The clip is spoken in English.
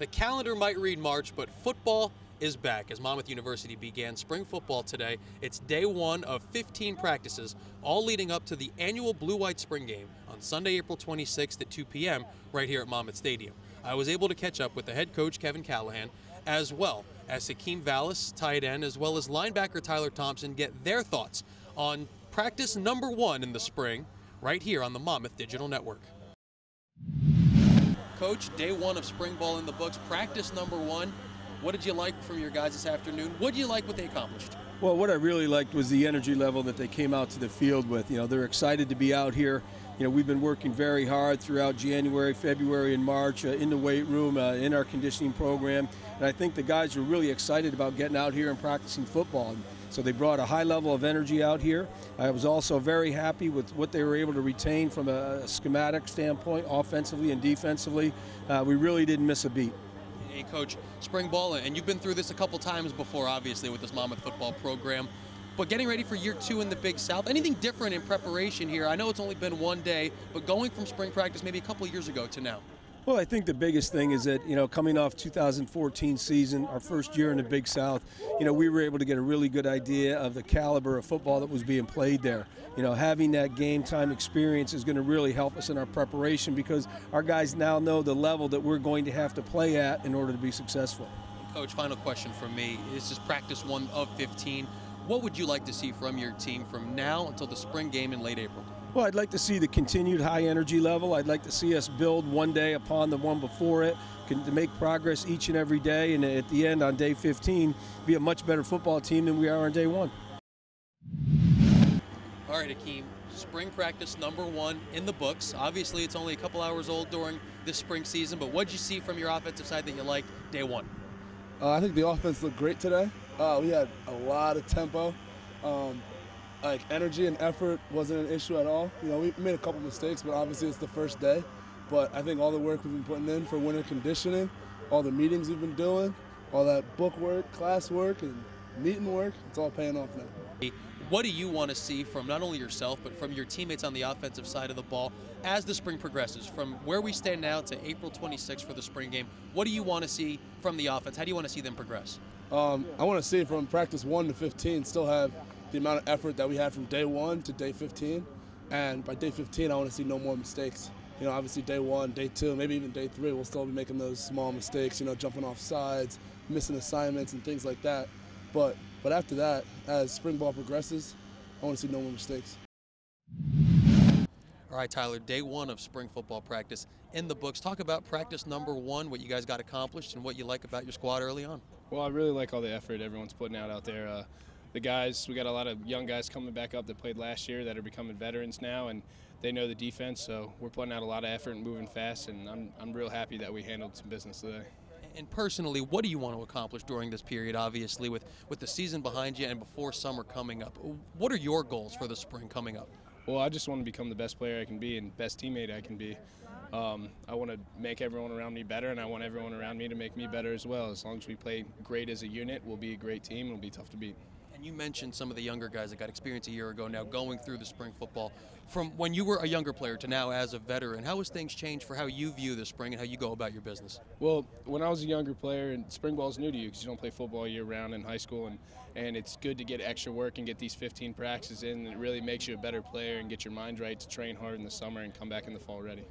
The calendar might read March, but football is back as Monmouth University began spring football today. It's day one of 15 practices, all leading up to the annual Blue-White Spring Game on Sunday, April 26th at 2 p.m. right here at Monmouth Stadium. I was able to catch up with the head coach, Kevin Callahan, as well as Hakeem Valles, tight end, as well as linebacker Tyler Thompson, get their thoughts on practice number one in the spring right here on the Monmouth Digital Network. Coach, day one of spring ball in the books, practice number one. What did you like from your guys this afternoon? What did you like what they accomplished? Well, what I really liked was the energy level that they came out to the field with. They're excited to be out here. We've been working very hard throughout January, February, and March in the weight room, in our conditioning program. And I think the guys are really excited about getting out here and practicing football. So they brought a high level of energy out here. I was also very happy with what they were able to retain from a schematic standpoint, offensively and defensively. We really didn't miss a beat. Hey, Coach, spring ball, and you've been through this a couple times before, obviously, with this Monmouth football program. But getting ready for year two in the Big South, anything different in preparation here? I know it's only been one day, but going from spring practice maybe a couple of years ago to now. Well, I think the biggest thing is that, coming off 2014 season, our first year in the Big South, we were able to get a really good idea of the caliber of football that was being played there. Having that game time experience is going to really help us in our preparation because our guys now know the level that we're going to have to play at in order to be successful. Coach, final question from me. This is practice one of 15. What would you like to see from your team from now until the spring game in late April? Well, I'd like to see the continued high energy level. I'd like to see us build one day upon the one before it, to make progress each and every day, and at the end, on day 15, be a much better football team than we are on day one. All right, Hakeem, spring practice number one in the books. Obviously, it's only a couple hours old during this spring season, but what did you see from your offensive side that you liked day one? I think the offense looked great today. We had a lot of tempo. Energy and effort wasn't an issue at all. We made a couple mistakes, but obviously it's the first day. But I think all the work we've been putting in for winter conditioning, all the meetings we've been doing, all that book work, class work, and meeting work, it's all paying off now. What do you want to see from not only yourself, but from your teammates on the offensive side of the ball as the spring progresses? From where we stand now to April 26th for the spring game, what do you want to see from the offense? How do you want to see them progress? I want to see from practice 1 to 15 still have the amount of effort that we had from day 1 to day 15. And by day 15, I want to see no more mistakes. Obviously day 1, day 2, maybe even day 3, we'll still be making those small mistakes, jumping off sides, missing assignments and things like that. But after that, as spring ball progresses, I want to see no more mistakes. All right, Tyler, day one of spring football practice in the books. Talk about practice number one, what you guys got accomplished, and what you like about your squad early on. Well, I really like all the effort everyone's putting out there. The guys, we got a lot of young guys coming back up that played last year that are becoming veterans now, and they know the defense, so we're putting out a lot of effort and moving fast, and I'm real happy that we handled some business today. And personally, what do you want to accomplish during this period, obviously, with the season behind you and before summer coming up? What are your goals for the spring coming up? Well, I just want to become the best player I can be and best teammate I can be. I want to make everyone around me better, and I want everyone around me to make me better as well. As long as we play great as a unit, we'll be a great team, and it'll be tough to beat. And you mentioned some of the younger guys that got experience a year ago now going through the spring football. From when you were a younger player to now as a veteran, how has things changed for how you view the spring and how you go about your business? Well, when I was a younger player, and spring ball is new to you because you don't play football year-round in high school, and it's good to get extra work and get these 15 practices in. It really makes you a better player and get your mind right to train hard in the summer and come back in the fall ready.